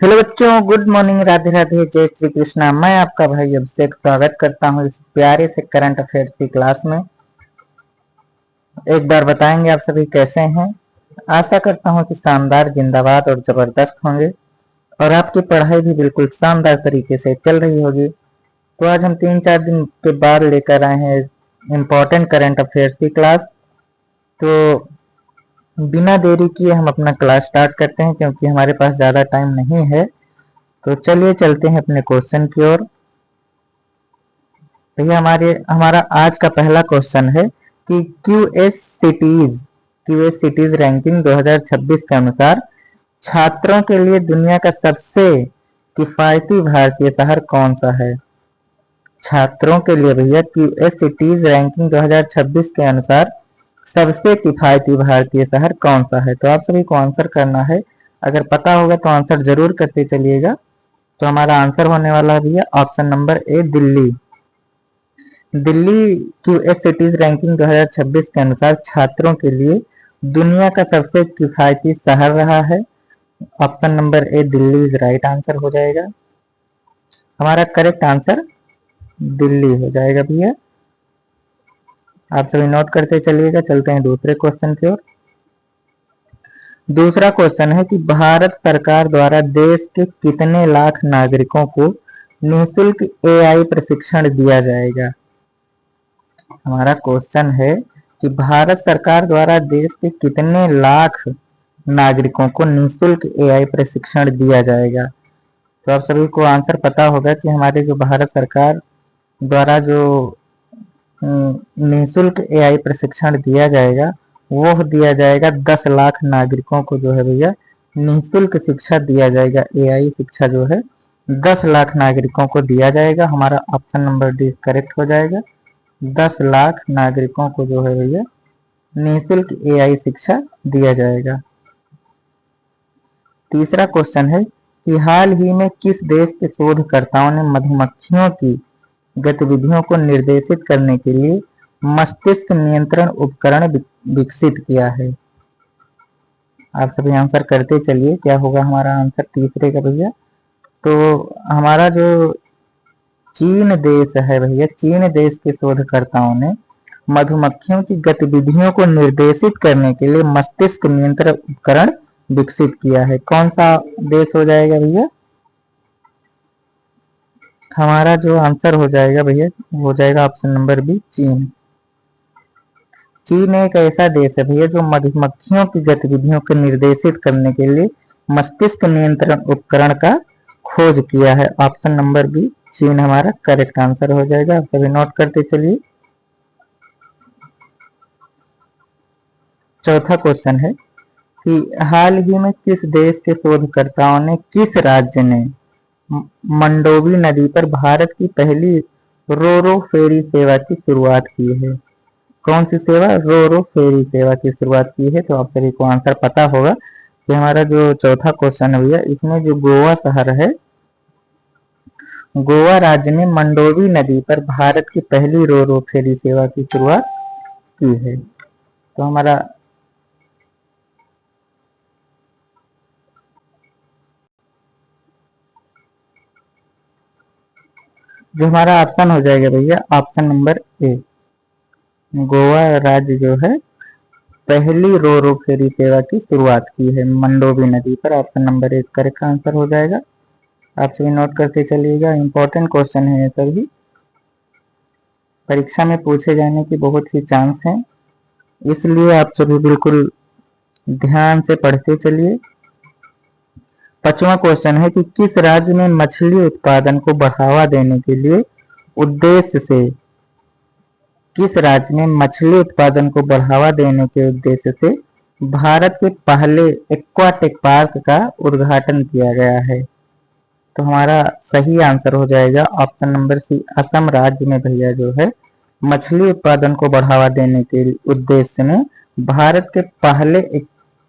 Hello बच्चों, good morning, Radhe Radhe, जय श्री कृष्णा। मैं आपका भाई अभिषेक स्वागत करता हूँ इस प्यारे से करंट अफेयर्स की क्लास में। एक बार बताएंगे आप सभी कैसे हैं। आशा करता हूँ कि शानदार, जिंदाबाद और जबरदस्त होंगे और आपकी पढ़ाई भी बिल्कुल शानदार तरीके से चल रही होगी। तो आज हम 3-4 दिन के बाद लेकर आए हैं इम्पोर्टेंट करंट अफेयर्स की क्लास। तो बिना देरी किए हम अपना क्लास स्टार्ट करते हैं, क्योंकि हमारे पास ज़्यादा टाइम नहीं है। तो चलिए चलते हैं अपने क्वेश्चन की ओर। भैया हमारा आज का पहला क्वेश्चन है कि क्यूएस सिटीज रैंकिंग 2026 के अनुसार छात्रों के लिए दुनिया का सबसे किफायती भारतीय शहर कौन सा है। छात्रों के लिए भैया क्यूएस सिटीज रैंकिंग 2026 के अनुसार सबसे किफायती भारतीय शहर कौन सा है। तो आप सभी को आंसर करना है। अगर पता होगा तो आंसर जरूर करते चलिएगा। तो हमारा आंसर होने वाला है भैया option number A, Delhi. Delhi QS cities ranking 2026 के अनुसार छात्रों के लिए दुनिया का सबसे किफायती शहर रहा है। Option number A, Delhi is right answer हो जाएगा। हमारा करेक्ट आंसर दिल्ली हो जाएगा भैया। आप सभी नोट करते चलिएगा। चलते हैं दूसरे क्वेश्चन की ओर। दूसरा क्वेश्चन है कि भारत सरकार द्वारा देश के कितने लाख नागरिकों को निःशुल्क एआई प्रशिक्षण दिया जाएगा। हमारा क्वेश्चन है कि भारत सरकार द्वारा देश के कितने लाख नागरिकों को निःशुल्क एआई प्रशिक्षण दिया जाएगा। तो आप सभी को आंसर पता होगा कि हमारे जो भारत सरकार द्वारा जो निःशुल्क एआई प्रशिक्षण दिया जाएगा वो दिया जाएगा 10 लाख नागरिकों को जो है भैया निःशुल्क शिक्षा दिया जाएगा। एआई शिक्षा जो है 10 लाख नागरिकों को दिया जाएगा। हमारा ऑप्शन नंबर डी करेक्ट हो जाएगा। 10 लाख नागरिकों को जो है भैया निःशुल्क एआई शिक्षा दिया जाएगा। तीसरा क्वेश्चन है कि हाल ही में किस देश के शोधकर्ताओं ने मधुमक्खियों की गतिविधियों को निर्देशित करने के लिए मस्तिष्क नियंत्रण उपकरण विकसित किया है। आप सभी आंसर करते चलिए, क्या होगा हमारा आंसर तीसरे का भैया। तो हमारा जो चीन देश है भैया, चीन देश के शोधकर्ताओं ने मधुमक्खियों की गतिविधियों को निर्देशित करने के लिए मस्तिष्क नियंत्रण उपकरण विकसित किया है। कौन सा देश हो जाएगा भैया। हमारा जो आंसर हो जाएगा भैया हो जाएगा ऑप्शन नंबर बी, चीन। चीन एक ऐसा देश है भैया जो मधुमक्खियों की गतिविधियों को निर्देशित करने के लिए मस्तिष्क नियंत्रण उपकरण का खोज किया है। ऑप्शन नंबर बी, चीन हमारा करेक्ट आंसर हो जाएगा। आप सभी नोट करते चलिए। चौथा क्वेश्चन है कि हाल ही में किस देश के शोधकर्ताओं ने, किस राज्य ने मंडोवी नदी पर भारत की पहली रोरो फेरी सेवा की शुरुआत की है। कौन सी सेवा, रोरो फेरी सेवा की शुरुआत की है। तो आप सभी को आंसर पता होगा कि हमारा जो चौथा क्वेश्चन है भैया इसमें जो गोवा शहर है, गोवा राज्य ने मंडोवी नदी पर भारत की पहली रोरो फेरी सेवा की शुरुआत की है। तो हमारा जो हमारा ऑप्शन हो जाएगा भैया ऑप्शन नंबर ए, गोवा राज्य जो है पहली रोरो फेरी सेवा की शुरुआत की है मंडोवी नदी पर। Option number A correct answer हो जाएगा। आप सभी नोट करते चलिएगा। इंपॉर्टेंट क्वेश्चन है ये सभी, परीक्षा में पूछे जाने की बहुत ही चांस है, इसलिए आप सभी बिल्कुल ध्यान से पढ़ते चलिए। पांचवा क्वेश्चन है कि किस राज्य में मछली उत्पादन को बढ़ावा देने के लिए उद्देश्य से, किस राज्य में मछली उत्पादन को बढ़ावा देने के उद्देश्य से भारत के पहले एक्वाटेक पार्क का उद्घाटन किया गया है। तो हमारा सही आंसर हो जाएगा ऑप्शन नंबर सी, असम राज्य में भैया जो है मछली उत्पादन को बढ़ावा देने के उद्देश्य में भारत के पहले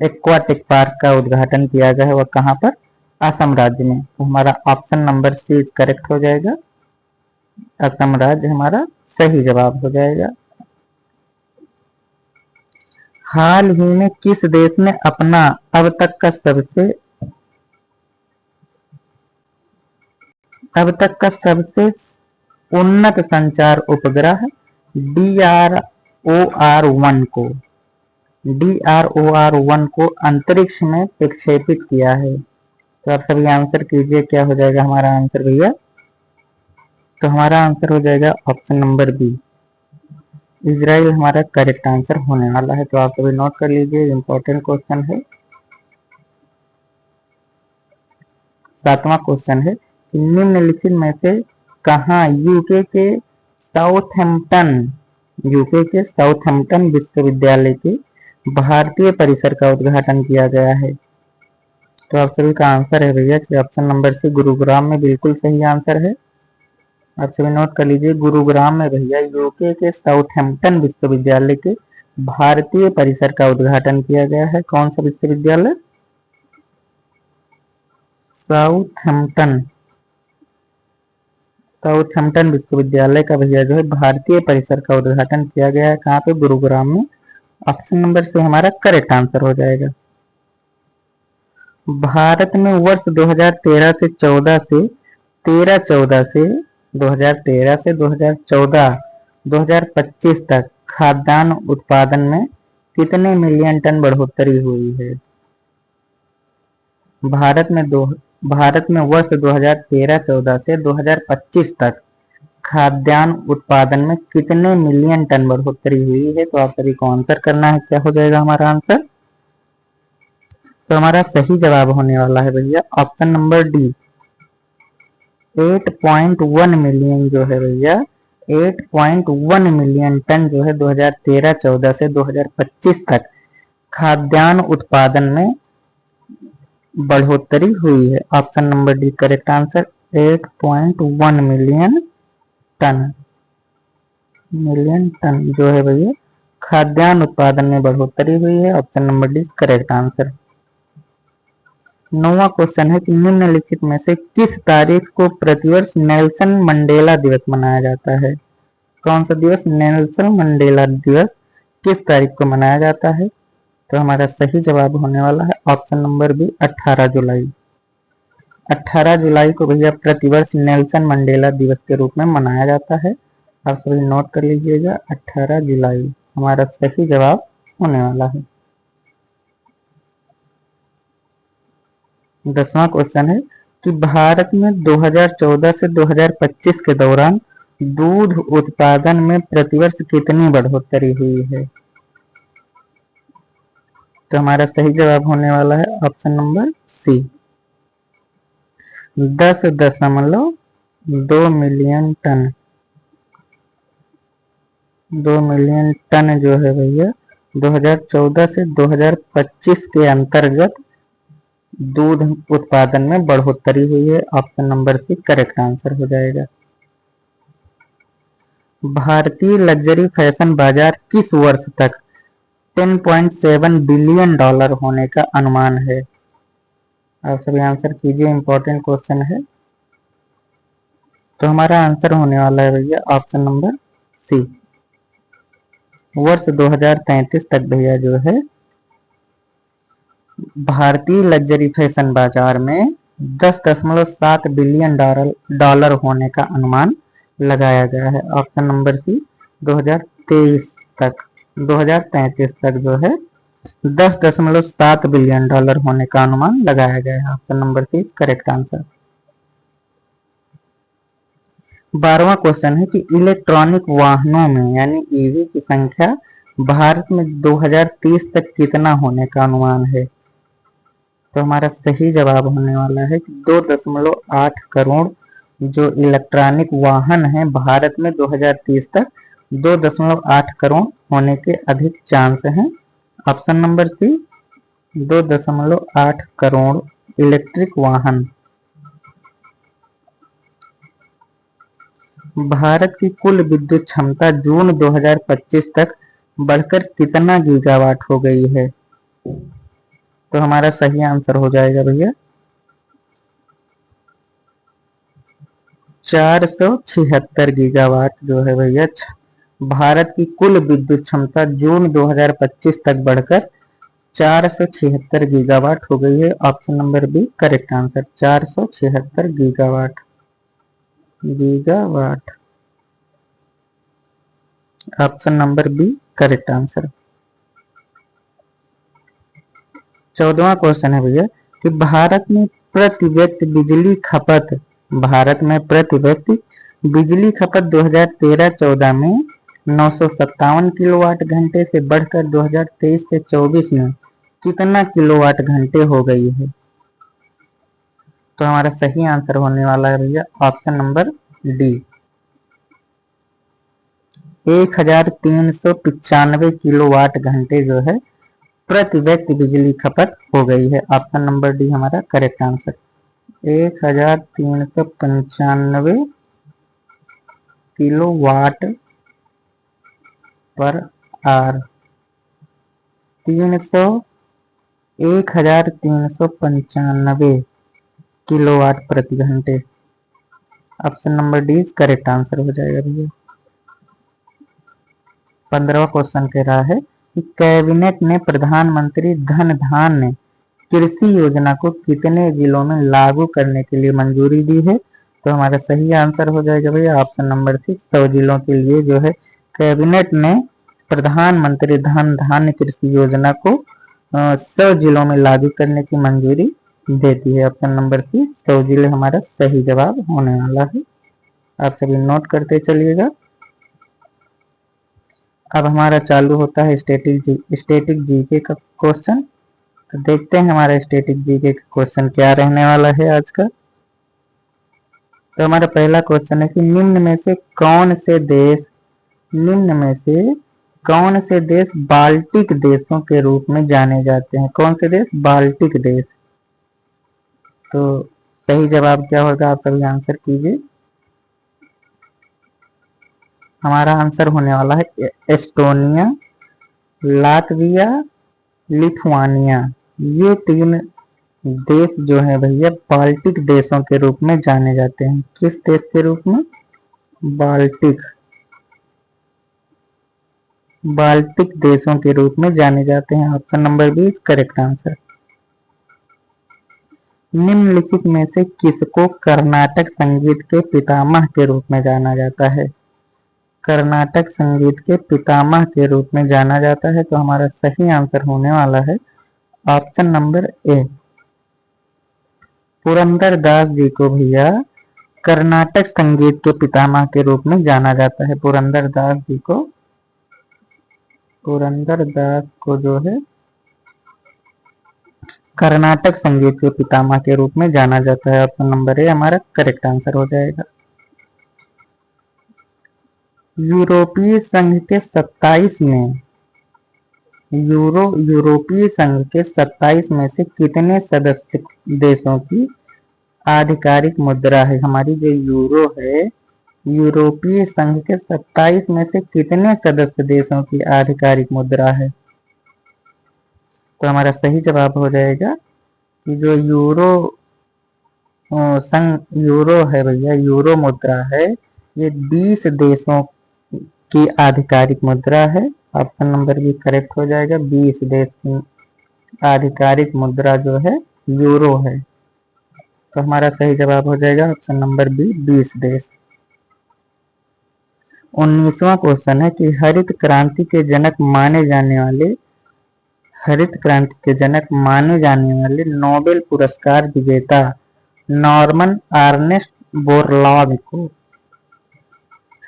एक्वाटिक पार्क का उद्घाटन किया गया है। वह कहाँ पर, असम राज्य में। तो हमारा ऑप्शन नंबर सी करेक्ट हो जाएगा। असम राज्य हमारा सही जवाब हो जाएगा। हाल ही में किस देश ने अपना अब तक का सबसे अब तक का सबसे उन्नत संचार उपग्रह DROR-1 को DROR-1 को अंतरिक्ष में प्रक्षेपित किया है। तो आप सभी आंसर कीजिए, क्या हो जाएगा हमारा आंसर भैया? तो हमारा आंसर हो जाएगा ऑप्शन नंबर बी, इजराइल हमारा करेक्ट आंसर होने वाला है। तो आप सभी नोट कर लीजिए, इंपॉर्टेंट क्वेश्चन है। 7वां क्वेश्चन है कि निम्नलिखित में से कहाँ यूके के साउथहैम्पटन विश्वविद्यालय के भारतीय परिसर का उद्घाटन किया गया है? तो आप सभी का आंसर है भैया कि ऑप्शन नंबर सी, गुरुग्राम में बिल्कुल सही आंसर है। आप सभी नोट कर लीजिए, गुरुग्राम में भैया यूके के साउथहैम्पटन विश्वविद्यालय के भारतीय परिसर का उद्घाटन किया गया है। कौन सा विश्वविद्यालय? साउथहैम्पटन विश्वविद्यालय का भैया जो है भारतीय परिसर का उद्घाटन किया गया है। कहाँ पे? गुरुग्राम में। ऑप्शन नंबर से हमारा करेक्ट आंसर हो जाएगा। भारत में वर्ष 2013 से 14 से 2025 तक खाद्यान्न उत्पादन में कितने मिलियन टन बढ़ोतरी हुई है? भारत में वर्ष 2013-14 से 2025 तक खाद्यान्न उत्पादन में कितने मिलियन टन बढ़ोतरी हुई है? तो आप सभी को आंसर करना है, क्या हो जाएगा हमारा आंसर? तो हमारा सही जवाब होने वाला है भैया ऑप्शन नंबर डी, 8.1 मिलियन जो है भैया 8.1 मिलियन टन जो है 2013-14 से 2025 तक खाद्यान्न उत्पादन में बढ़ोतरी हुई है। Option number D correct answer, 8.1 million ton जो है भैया खाद्यान्न उत्पादन में बढ़ोतरी हुई है। Option number D correct answer. 9वां क्वेश्चन है कि निम्नलिखित में से किस तारीख को प्रतिवर्ष नेल्सन मंडेला दिवस मनाया जाता है? कौन सा दिवस? नेल्सन मंडेला दिवस किस तारीख को मनाया जाता है? तो हमारा सही जवाब होने वाला है ऑप्शन नंबर बी, 18 जुलाई। 18 जुलाई को भैया प्रतिवर्ष नेल्सन मंडेला दिवस के रूप में मनाया जाता है। आप सभी नोट कर लीजिएगा, 18 जुलाई हमारा सही जवाब होने वाला है। 10वां क्वेश्चन है कि भारत में 2014 से 2025 के दौरान दूध उत्पादन में प्रतिवर्ष कितनी बढ़ोतरी हुई है? तो हमारा सही जवाब होने वाला है option number c, 10.2 million ton. 2 million ton जो है भैया 2014 से 2025 के अंतर्गत दूध उत्पादन में बढ़ोतरी हुई है। ऑप्शन नंबर सी करेक्ट आंसर हो जाएगा। भारतीय लग्जरी फैशन बाजार किस वर्ष तक 10.7 बिलियन डॉलर होने का अनुमान है? आप सभी आंसर कीजिए, इंपॉर्टेंट क्वेश्चन है। तो हमारा आंसर होने वाला है भैया ऑप्शन नंबर सी, वर्ष 2033 तक भैया जो है भारतीय लग्जरी फैशन बाजार में 10.7 बिलियन डॉलर होने का अनुमान लगाया गया है। ऑप्शन नंबर सी, 2033 तक जो है 10.7 बिलियन डॉलर होने का अनुमान लगाया गया है। ऑप्शन नंबर सी करेक्ट आंसर। 12वां क्वेश्चन है कि इलेक्ट्रॉनिक वाहनों में यानी ईवी की संख्या भारत में 2030 तक कितना होने का अनुमान है? तो हमारा सही जवाब होने वाला है कि 2.8 करोड़ जो इलेक्ट्रॉनिक वाहन हैं भारत में 2030 तक 2.8 करोड़ होने के अधिक चांस हैं। Option number c, 2.8 crore electric वाहन। भारत की कुल विद्युत क्षमता जून 2025 तक बढ़कर कितना गीगावाट हो गई है? तो हमारा सही आंसर हो जाएगा भैया 476 गीगावाट जो है भैया भारत की कुल विद्युत क्षमता जून 2025 तक बढ़कर 476 गीगावाट हो गई है। Option number B correct answer, 476 gigawatt. Gigawatt. Option number B correct answer. 14वां क्वेश्चन है भैया कि भारत में प्रति व्यक्ति बिजली खपत 2013-14 में 957 किलोवाट घंटे से बढ़कर 2023 से 24 में कितना किलोवाट घंटे हो गई है। तो हमारा सही आंसर होने वाला है भैया ऑप्शन नंबर डी, 1395 किलोवाट घंटे जो है प्रति व्यक्ति बिजली खपत हो गई है। ऑप्शन नंबर डी हमारा correct answer. 1395 kilowatt per hour, 1395 kilowatt प्रति घंटे। Option number D correct answer हो जाएगा भैया। 15वां क्वेश्चन कह रहा है कि कैबिनेट ने प्रधानमंत्री धन धान्य कृषि योजना को कितने जिलों में लागू करने के लिए मंजूरी दी है। तो हमारा सही आंसर हो जाएगा भैया ऑप्शन नंबर सी, 100 जिलों के लिए जो है कैबिनेट ने प्रधानमंत्री धन धान्य कृषि योजना को 100 जिलों में लागू करने की मंजूरी देती है। ऑप्शन नंबर सी, 100 जिले हमारा सही जवाब होने वाला है। आप सभी नोट करते चलिएगा। अब हमारा चालू होता है स्टैटिक जीके का क्वेश्चन। तो देखते हैं हमारा स्टैटिक जीके का क्वेश्चन क्या रहने वाला है आज का। तो हमारा पहला क्वेश्चन है कि निम्न में से कौन से देश बाल्टिक देशों के रूप में जाने जाते हैं। कौन से देश? बाल्टिक देश। तो सही जवाब क्या होगा, आप सभी आंसर कीजिए। हमारा आंसर होने वाला है एस्टोनिया, लातविया, लिथुआनिया। ये 3 देश जो है भैया बाल्टिक देशों के रूप में जाने जाते हैं। किस देश के रूप में? बाल्टिक देशों के रूप में जाने जाते हैं। Option number B correct answer. निम्नलिखित में से किसको कर्नाटक संगीत के पितामह के रूप में जाना जाता है? कर्नाटक संगीत के पितामह के रूप में जाना जाता है। तो हमारा सही आंसर होने वाला है option number A, Purandar Das ji को भैया कर्नाटक संगीत के पितामह के रूप में जाना जाता है। पुरंदर दास को जो है कर्नाटक संगीत के पितामह के रूप में जाना जाता है। ऑप्शन नंबर ए हमारा करेक्ट आंसर हो जाएगा। यूरोपीय संघ के 27 में से कितने सदस्य देशों की आधिकारिक मुद्रा है? हमारी जो यूरो है, यूरोपीय संघ के 27 में से कितने सदस्य देशों की आधिकारिक मुद्रा है? तो हमारा सही जवाब हो जाएगा कि जो यूरो है भैया, यूरो मुद्रा है, ये 20 देशों की आधिकारिक मुद्रा है। ऑप्शन नंबर बी करेक्ट हो जाएगा। 20 देश की आधिकारिक मुद्रा जो है यूरो है। तो हमारा सही जवाब हो जाएगा ऑप्शन नंबर बी, 20 देश। 19वां क्वेश्चन है कि हरित क्रांति के जनक माने जाने वाले नोबेल पुरस्कार विजेता नॉर्मन अर्नेस्ट बोरलॉग को,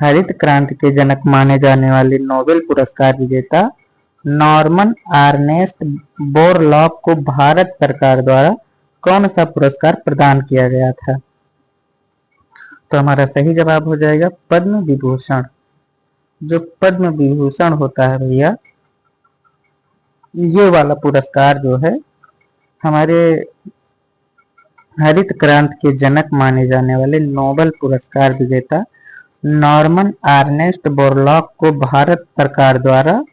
हरित क्रांति के जनक माने जाने वाले नोबेल पुरस्कार विजेता नॉर्मन अर्नेस्ट बोरलॉग को भारत सरकार द्वारा कौन सा पुरस्कार प्रदान किया गया था? तो हमारा सही जवाब हो जाएगा पद्म विभूषण। जो पद्म विभूषण होता है भैया, ये वाला पुरस्कार जो है हमारे हरित क्रांति के जनक माने जाने वाले नोबेल पुरस्कार विजेता नॉर्मन अर्नेस्ट बोरलॉग को भारत सरकार द्वारा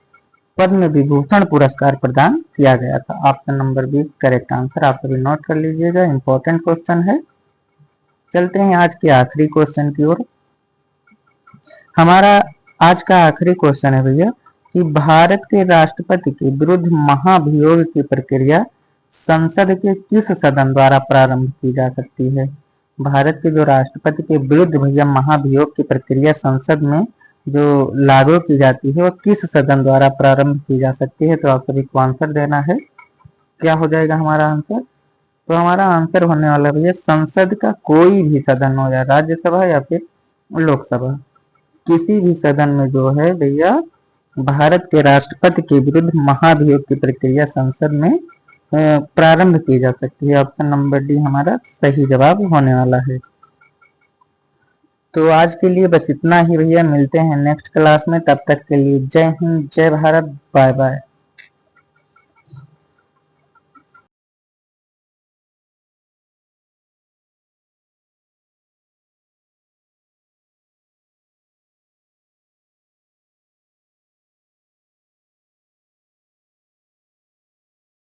पद्म विभूषण पुरस्कार प्रदान किया गया था। Option number 20 correct answer. आप सभी नोट कर लीजिएगा, इंपॉर्टेंट क्वेश्चन है। चलते हैं आज के आखिरी क्वेश्चन की ओर। हमारा आज का आखिरी क्वेश्चन है भैया कि भारत के राष्ट्रपति के विरुद्ध महाभियोग की प्रक्रिया संसद के किस सदन द्वारा प्रारंभ की जा सकती है? भारत के जो राष्ट्रपति के विरुद्ध भैया महाभियोग की प्रक्रिया संसद में जो लागू की जाती है, वह किस सदन द्वारा प्रारंभ की जा सकती है? तो आप सभी को आंसर देना है। क्या हो जाएगा हमारा आंसर? तो हमारा आंसर होने वाला भैया संसद का कोई भी सदन हो, या राज्यसभा या फिर लोकसभा, किसी भी सदन में जो है भैया भारत के राष्ट्रपति के विरुद्ध महाभियोग की प्रक्रिया संसद में प्रारंभ की जा सकती है। ऑप्शन नंबर डी हमारा सही जवाब होने वाला है। तो आज के लिए बस इतना ही भैया, मिलते हैं नेक्स्ट क्लास में। तब तक के लिए जय हिंद, जय भारत, बाय बाय।